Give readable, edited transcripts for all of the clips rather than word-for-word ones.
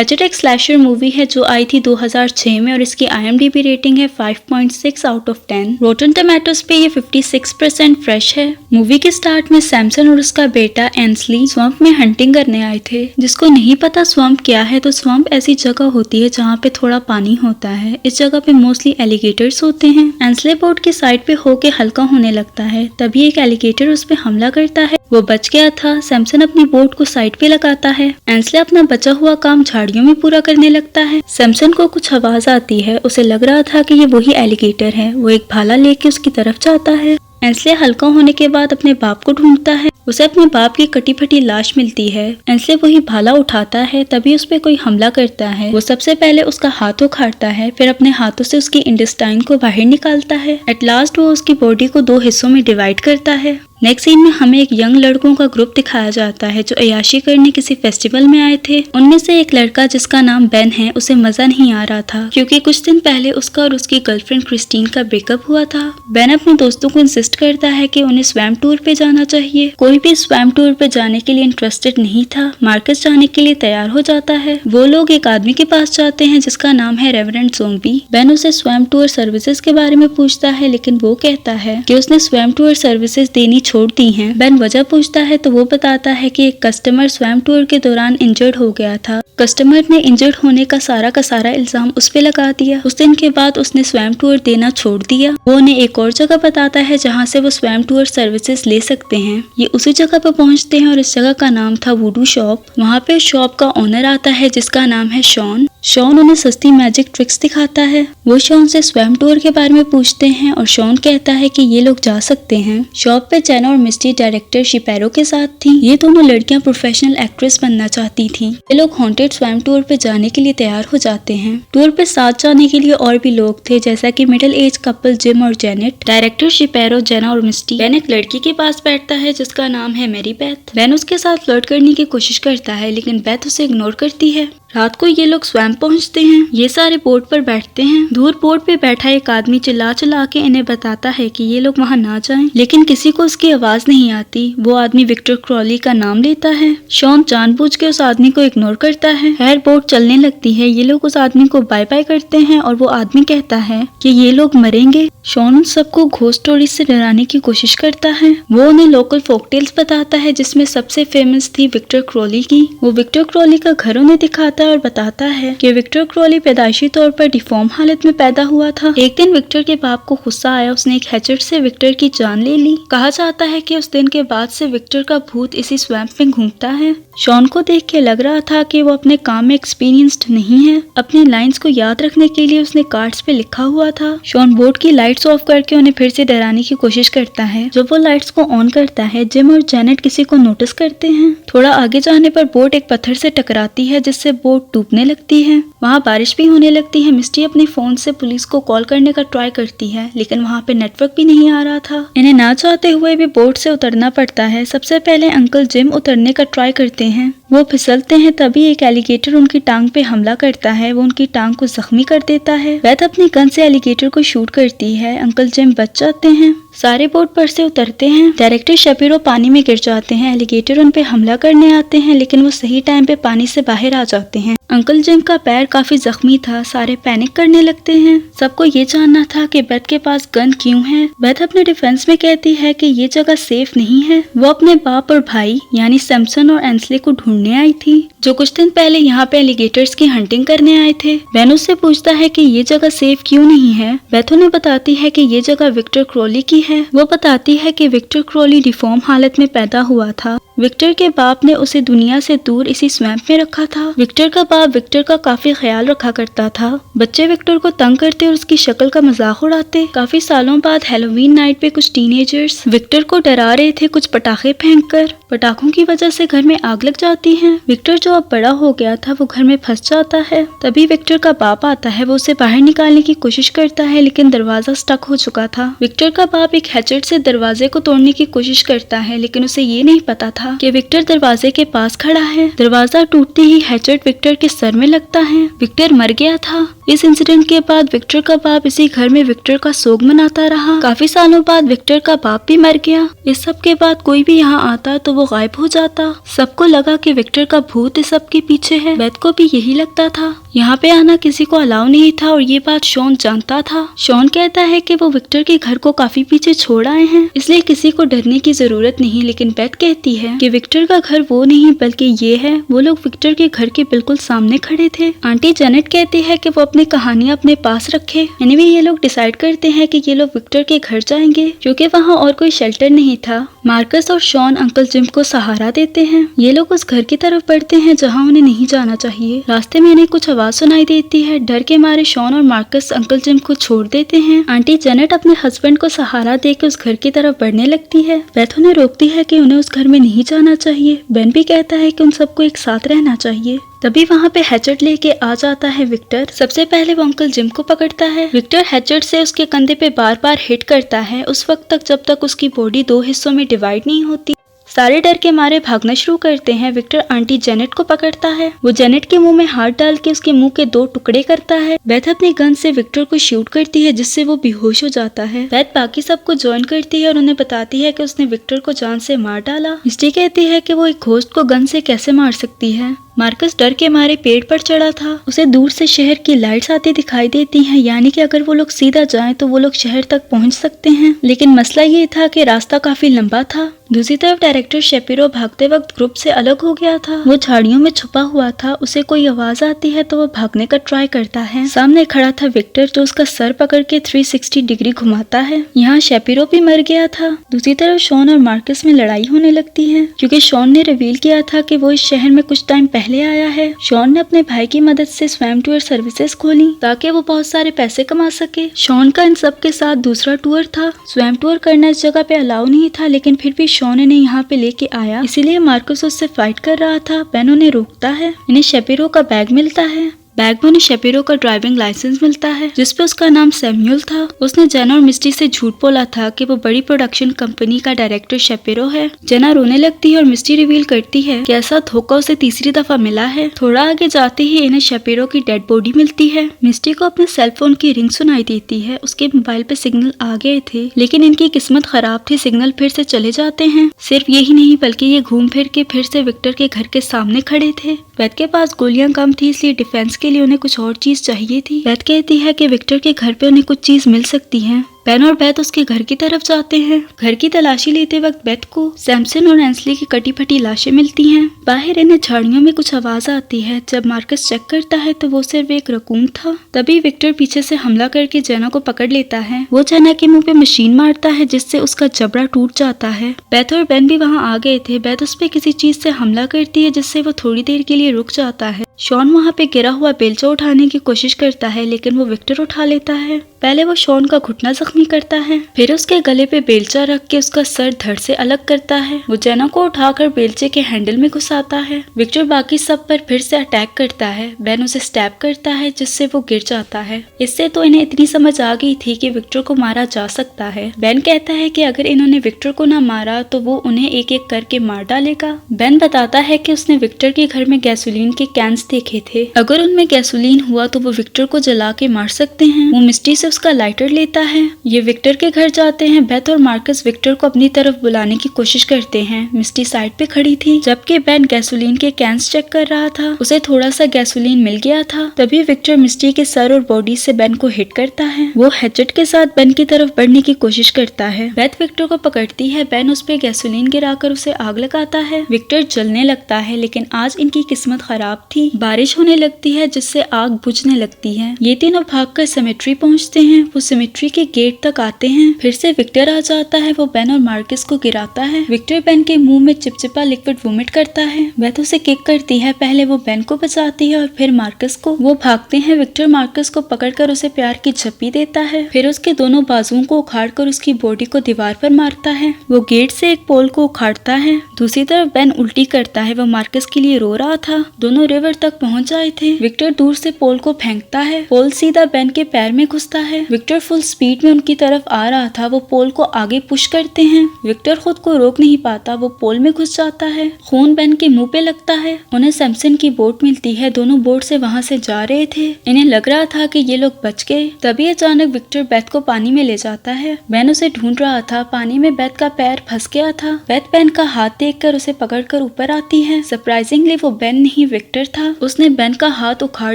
Hatchet एक slasher movie है जो आई थी 2006 में और इसकी IMDb रेटिंग है 5.6 आउट ऑफ 10। रोटन टोमेटोज पे ये 56% फ्रेश है। मूवी के स्टार्ट में सैमसन और उसका बेटा एंसली स्वम्प में हंटिंग करने आए थे। जिसको नहीं पता स्वम्प क्या है, तो स्वम्प ऐसी जगह होती है जहाँ पे थोड़ा पानी होता है। इस जगह पे मोस्टली एलिगेटर्स होते हैं। एंसले बोट के साइड पे होके हल्का होने लगता है, तभी एक एलिगेटर उस पे हमला करता है। वो बच गया था। सैमसन अपनी बोट को साइड पे लगाता है। एंसले अपना बचा हुआ काम झाड़ियों में पूरा करने लगता है। सैमसन को कुछ आवाज आती है। उसे लग रहा था कि ये वही एलिगेटर है। वो एक भाला लेके उसकी तरफ जाता है। एंसले हल्का होने के बाद अपने बाप को ढूंढता है। उसे अपने बाप की कटी फटी लाश मिलती है। एंसले वही भाला उठाता है, तभी उस पे कोई हमला करता है। वो सबसे पहले उसका हाथ उखाड़ता है, फिर अपने हाथों से उसकी इंटेस्टाइन को बाहर निकालता है। एट लास्ट वो उसकी बॉडी को 2 हिस्सों में डिवाइड करता है। नेक्स्ट सीन में हमें एक यंग लड़कों का ग्रुप दिखाया जाता है जो अय्याशी करने किसी फेस्टिवल में आए थे। उनमें से एक लड़का जिसका नाम बेन है, उसे मजा नहीं आ रहा था क्योंकि कुछ दिन पहले उसका और उसकी गर्लफ्रेंड क्रिस्टीन का ब्रेकअप हुआ था। बेन अपने दोस्तों को इंसिस्ट करता है कि उन्हें स्वैम टूर पे जाना चाहिए। कोई भी स्वैम टूर पे जाने के लिए इंटरेस्टेड नहीं था। मार्कस जाने के लिए तैयार हो जाता है। वो लोग एक आदमी के पास जाते हैं जिसका नाम है रेवरेंड ज़ोंबी। बेन उसे स्वैम टूर सर्विसेज के बारे में पूछता है, लेकिन वो कहता है कि उसने स्वैम टूर सर्विसेज देनी छोड़ दी हैं। बेन वजह पूछता है तो वो बताता है कि एक कस्टमर स्वैम टूर के दौरान इंजर्ड हो गया था। कस्टमर ने इंजर्ड होने का सारा इल्जाम उस पे लगा दिया। उस दिन के बाद उसने स्वैम टूर देना छोड़ दिया। वो उन्हें एक और जगह बताता है जहाँ से वो स्वैम टूर सर्विसेज ले सकते हैं। ये उसी जगह पर पहुँचते हैं और इस जगह का नाम था वुडू शॉप। वहाँ पे शॉप का ओनर आता है जिसका नाम है शॉन। शॉन उन्हें सस्ती मैजिक ट्रिक्स दिखाता है। वो शॉन से स्वैम टूर के बारे में पूछते हैं और शॉन कहता है कि ये लोग जा सकते हैं। शॉप पे जेना और मिस्टी डायरेक्टर शिपेरो के साथ थी। ये दोनों लड़कियां प्रोफेशनल एक्ट्रेस बनना चाहती थी। ये लोग हॉन्टेड स्वैम टूर पे जाने के लिए तैयार हो जाते हैं। टूर पे साथ जाने के लिए और भी लोग थे, जैसा कि मिडिल एज कपल जिम और जेनेट। डायरेक्टर शिपेरो, जेना और मिस्टी। बेन एक लड़की के पास बैठता है जिसका नाम है मेरी बेथ। बेन उसके साथ फ्लर्ट करने की कोशिश करता है, लेकिन बेथ उसे इग्नोर करती है। रात को ये लोग स्वैम पहुंचते हैं। ये सारे बोट पर बैठते हैं। दूर बोट पे बैठा एक आदमी चिल्ला चिल्ला के इन्हें बताता है कि ये लोग वहां ना जाएं, लेकिन किसी को उसकी आवाज नहीं आती। वो आदमी विक्टर क्रॉली का नाम लेता है। शॉन जानबूझ के उस आदमी को इग्नोर करता है। खैर बोट चलने लगती है। ये लोग उस आदमी को बाय बाय करते हैं और वो आदमी कहता है कि ये लोग मरेंगे। शॉन उन सबको घोस्ट स्टोरी से डराने की कोशिश करता है। वो उन्हें लोकल फोकटेल्स बताता है जिसमें सबसे फेमस थी विक्टर क्रॉली की। वो विक्टर क्रॉली का घर उन्हें दिखाता है और बताता है कि विक्टर क्रॉली पैदाइशी तौर पर डिफॉर्म हालत में पैदा हुआ था। एक दिन विक्टर के बाप को गुस्सा आया। उसने एक हैचेट से विक्टर की जान ले ली। कहा जाता है कि उस दिन के बाद से विक्टर का भूत इसी स्वैम्प में घूमता है। शॉन को देख के लग रहा था कि वो अपने काम में एक्सपीरियंस्ड नहीं है। अपनी लाइंस को याद रखने के लिए उसने कार्ड्स पे लिखा हुआ था। शॉन बोट की लाइट्स ऑफ करके उन्हें फिर से डराने की कोशिश करता है। जब वो लाइट्स को ऑन करता है, जिम और जेनेट किसी को नोटिस करते हैं। थोड़ा आगे जाने पर बोट एक पत्थर से टकराती है जिससे बोट डूबने लगती है। वहाँ बारिश भी होने लगती है। मिस्टी अपने फोन से पुलिस को कॉल करने का ट्राई करती है, लेकिन वहाँ पे नेटवर्क भी नहीं आ रहा था। इन्हें ना चाहते हुए भी बोट से उतरना पड़ता है। सबसे पहले अंकल जिम उतरने का ट्राई करते हैं। वो फिसलते हैं, तभी एक एलिगेटर उनकी टांग पे हमला करता है। वो उनकी टांग को जख्मी कर देता है। बेथ अपनी गन से एलिगेटर को शूट करती है। अंकल जिम बच जाते हैं। सारे बोट पर से उतरते हैं। डायरेक्टर शपीरो पानी में गिर जाते हैं। एलिगेटर उन पे हमला करने आते हैं, लेकिन वो सही टाइम पे पानी से बाहर आ जाते हैं। अंकल जिम का पैर काफी जख्मी था। सारे पैनिक करने लगते हैं। सबको ये जानना था कि बेथ के पास गन क्यों है। बेथ अपने डिफेंस में कहती है कि ये जगह सेफ नहीं है। वो अपने बाप और भाई यानी सैमसन और एंसले को ढूंढने आई थी, जो कुछ दिन पहले यहाँ पे एलिगेटर्स की हंटिंग करने आए थे। बेन उससे पूछता है कि ये जगह सेफ क्यों नहीं है। बेथ उन्हें बताती है कि ये जगह विक्टर क्रॉली की है। वो बताती है कि विक्टर क्रॉली डिफॉर्म हालत में पैदा हुआ था। विक्टर के बाप ने उसे दुनिया से दूर इसी स्वैम्प में रखा था। विक्टर का बाप विक्टर का काफी ख्याल रखा करता था। बच्चे विक्टर को तंग करते और उसकी शक्ल का मजाक उड़ाते। काफी सालों बाद हैलोवीन नाइट पे कुछ टीनेजर्स विक्टर को डरा रहे थे कुछ पटाखे फेंककर। पटाखों की वजह से घर में आग लग जाती है। विक्टर जो अब बड़ा हो गया था वो घर में फंस जाता है। तभी विक्टर का बाप आता है। वो उसे बाहर निकालने की कोशिश करता है, लेकिन दरवाजा स्टक हो चुका था। विक्टर का बाप एक हैचेट से दरवाजे को तोड़ने की कोशिश करता है, लेकिन उसे ये नहीं पता था कि विक्टर दरवाजे के पास खड़ा है। दरवाजा टूटते ही हैचेट विक्टर के सर में लगता है। विक्टर मर गया था। इस इंसिडेंट के बाद विक्टर का बाप इसी घर में विक्टर का सोग मनाता रहा। काफी सालों बाद विक्टर का बाप भी मर गया। इस सब के बाद कोई भी यहाँ आता तो वो गायब हो जाता। सबको लगा कि विक्टर का भूत इस सब के पीछे है। बेथ को भी यही लगता था। यहाँ पे आना किसी को अलाउ नहीं था और ये बात शॉन जानता था। शॉन कहता है कि वो विक्टर के घर को काफी पीछे छोड़ आए हैं, इसलिए किसी को डरने की जरूरत नहीं। लेकिन बेथ कहती है कि विक्टर का घर वो नहीं बल्कि ये है। वो लोग विक्टर के घर के बिल्कुल सामने खड़े थे। आंटी जेनेट कहती है कि वो अपनी कहानियां अपने पास रखे। एनीवे ये लोग डिसाइड करते हैं कि ये लोग विक्टर के घर जाएंगे क्योंकि वहाँ और कोई शेल्टर नहीं था। मार्कस और शॉन अंकल जिम को सहारा देते हैं। ये लोग उस घर की तरफ बढ़ते हैं जहाँ उन्हें नहीं जाना चाहिए। रास्ते में इन्हें कुछ आवाज सुनाई देती है। डर के मारे शॉन और मार्कस अंकल जिम को छोड़ देते हैं। आंटी जेनेट अपने हस्बैंड को सहारा देकर उस घर की तरफ बढ़ने लगती है। बेथ उन्हें रोकती है कि उन्हें उस घर में नहीं जाना चाहिए। बेन भी कहता है कि उन सबको एक साथ रहना चाहिए। तभी वहाँ पे हैचेट लेके आ जाता है विक्टर। सबसे पहले वो अंकल जिम को पकड़ता है। विक्टर हैचेट से उसके कंधे पे बार बार हिट करता है उस वक्त तक जब तक उसकी बॉडी 2 हिस्सों में डिवाइड नहीं होती। सारे डर के मारे भागना शुरू करते हैं। विक्टर आंटी जेनेट को पकड़ता है। वो जेनेट के मुंह में हाथ डाल के उसके मुंह के 2 टुकड़े करता है। बेथ अपनी गन से विक्टर को शूट करती है जिससे वो बेहोश हो जाता है। बेथ बाकी सबको ज्वाइन करती है और उन्हें बताती है कि उसने विक्टर को जान से मार डाला। मिस्टी कहती है कि वो एक होस्ट को गन से कैसे मार सकती है। मार्कस डर के मारे पेड़ पर चढ़ा था। उसे दूर से शहर की लाइट्स आती दिखाई देती हैं, यानी कि अगर वो लोग सीधा जाएं तो वो लोग शहर तक पहुंच सकते हैं। लेकिन मसला ये था कि रास्ता काफी लंबा था। दूसरी तरफ डायरेक्टर शेपिरो भागते वक्त ग्रुप से अलग हो गया था। वो झाड़ियों में छुपा हुआ था। उसे कोई आवाज आती है तो वो भागने का ट्राई करता है। सामने खड़ा था विक्टर जो उसका सर पकड़ के 360 डिग्री घुमाता है। यहाँ शेपिरो भी मर गया था। दूसरी तरफ शॉन और मार्कस में लड़ाई होने लगती है क्योंकि शॉन ने रिवील किया था कि वो इस शहर में कुछ टाइम पहले आया है। शॉन ने अपने भाई की मदद से स्वैम टूर सर्विसेज खोली ताकि वो बहुत सारे पैसे कमा सके। शॉन का इन सब के साथ दूसरा टूर था। स्वैम टूर करना इस जगह पे अलाउ नहीं था, लेकिन फिर भी शॉन इन्हें यहाँ पे लेके आया, इसीलिए मार्कस उससे फाइट कर रहा था। बेन उन्हें रोकता है। इन्हें शेपिरो का बैग मिलता है। बैग में उन्हें शेपिरो का ड्राइविंग लाइसेंस मिलता है जिसपे उसका नाम सैमुअल था। उसने जेना और मिस्टी से झूठ बोला था कि वो बड़ी प्रोडक्शन कंपनी का डायरेक्टर शेपिरो है। जेना रोने लगती है और मिस्टी रिवील करती है कि ऐसा धोखा उसे तीसरी दफा मिला है। थोड़ा आगे जाते ही इन्हें शेपिरो की डेड बॉडी मिलती है। मिस्टी को अपने सेलफोन की रिंग सुनाई देती है। उसके मोबाइल पे सिग्नल आ गए थे, लेकिन इनकी किस्मत खराब थी। सिग्नल फिर से चले जाते हैं। सिर्फ यही नहीं बल्कि ये घूम फिर के फिर से विक्टर के घर के सामने खड़े थे। बेथ के पास गोलियां कम थी, इसलिए डिफेंस के लिए उन्हें कुछ और चीज चाहिए थी। बेथ कहती है कि विक्टर के घर पे उन्हें कुछ चीज मिल सकती है। बेन और बेथ उसके घर की तरफ जाते हैं। घर की तलाशी लेते वक्त बेथ को सैमसन और एंसली की कटी फटी लाशें मिलती हैं। बाहर इन्हें झाड़ियों में कुछ आवाज आती है। जब मार्कस चेक करता है तो वो सिर्फ एक रकून था। तभी विक्टर पीछे से हमला करके जेना को पकड़ लेता है। वो जेना के मुंह पे मशीन मारता है जिससे उसका जबड़ा टूट जाता है। बेथ और बेन भी वहाँ आ गए थे। बेथ उस पे किसी चीज से हमला करती है जिससे वो थोड़ी देर के लिए रुक जाता है। शॉन वहाँ पे गिरा हुआ बेलचा उठाने की कोशिश करता है, लेकिन वो विक्टर उठा लेता है। पहले वो शॉन का घुटना जख्मी करता है, फिर उसके गले पे बेलचा रख के उसका सर धड़ से अलग करता है। वो जेना को उठाकर बेलचे के हैंडल में घुसाता है। विक्टर बाकी सब पर फिर से अटैक करता है। बेन उसे स्टैब करता है जिससे वो गिर जाता है। इससे तो इन्हें इतनी समझ आ गई थी कि विक्टर को मारा जा सकता है। बेन कहता है कि अगर इन्होंने विक्टर को ना मारा तो वो उन्हें एक एक करके मार डालेगा। बेन बताता है कि उसने विक्टर के घर में गैसोलीन के कैंस देखे थे। अगर उनमें गैसोलीन हुआ तो वो विक्टर को जला के मार सकते हैं। वो मिस्टी से उसका लाइटर लेता है। ये विक्टर के घर जाते हैं। बेथ और मार्कस विक्टर को अपनी तरफ बुलाने की कोशिश करते हैं। मिस्टी साइड पे खड़ी थी जबकि बेन गैसोलीन के कैंस चेक कर रहा था। उसे थोड़ा सा गैसोलीन मिल गया था। तभी विक्टर मिस्टी के सर और बॉडी से बेन को हिट करता है। वो हैचेट के साथ बेन की तरफ बढ़ने की कोशिश करता है। बेथ विक्टर को पकड़ती है। बेन उस पे गैसोलीन गिराकर उसे आग लगाता है। विक्टर जलने लगता है, लेकिन आज इनकी किस्मत खराब थी। बारिश होने लगती है जिससे आग बुझने लगती है। ये तीनों भागकर सेमेट्री पहुंचते हैं। वो सेमेट्री के गेट तक आते हैं। फिर से विक्टर आ जाता है। वो बेन और मार्कस को गिराता है। विक्टर बेन के मुंह में चिपचिपा लिक्विड वोमिट करता है। बेथ उसे किक करती है। पहले वो बेन को बचाती है और फिर मार्कस को। वो भागते हैं। विक्टर मार्कस को पकड़कर उसे प्यार की झप्पी देता है। फिर उसके दोनों बाजुओं को उखाड़कर उसकी बॉडी को दीवार पर मारता है। वो गेट से एक पोल को उखाड़ता है। दूसरी तरफ बेन उल्टी करता है। वो मार्कस के लिए रो रहा था। दोनों रिवर तक पहुंच आए थे। विक्टर दूर से पोल को फेंकता है। पोल सीधा बेन के पैर में घुसता है। विक्टर फुल स्पीड में उनकी तरफ आ रहा था, वो पोल को आगे पुश करते हैं। विक्टर खुद को रोक नहीं पाता, वो पोल में घुस जाता है। खून बेन के मुंह पे लगता है। उन्हें सैमसन की बोट मिलती है, दोनों बोट से वहाँ से जा रहे थे। इन्हें लग रहा था कि ये लोग बच गए। तभी अचानक विक्टर बेथ को पानी में ले जाता है। बेन उसे ढूंढ रहा था, पानी में बेथ का पैर फंस गया था। बेथ बेन का हाथ देखकर उसे पकड़कर ऊपर आती है। सरप्राइजिंगली वो बेन नहीं विक्टर था। उसने बेन का हाथ उखाड़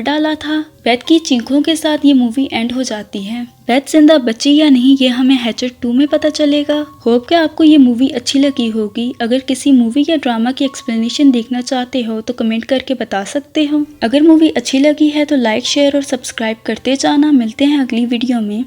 डाला था। बेथ की चीखों के साथ ये मूवी एंड हो जाती है। बेथ जिंदा बची या नहीं ये हमें हैचर 2 में पता चलेगा। होप कि आपको ये मूवी अच्छी लगी होगी। अगर किसी मूवी या ड्रामा की एक्सप्लेनेशन देखना चाहते हो तो कमेंट करके बता सकते हो। अगर मूवी अच्छी लगी है तो लाइक शेयर और सब्सक्राइब करते जाना। मिलते हैं अगली वीडियो में।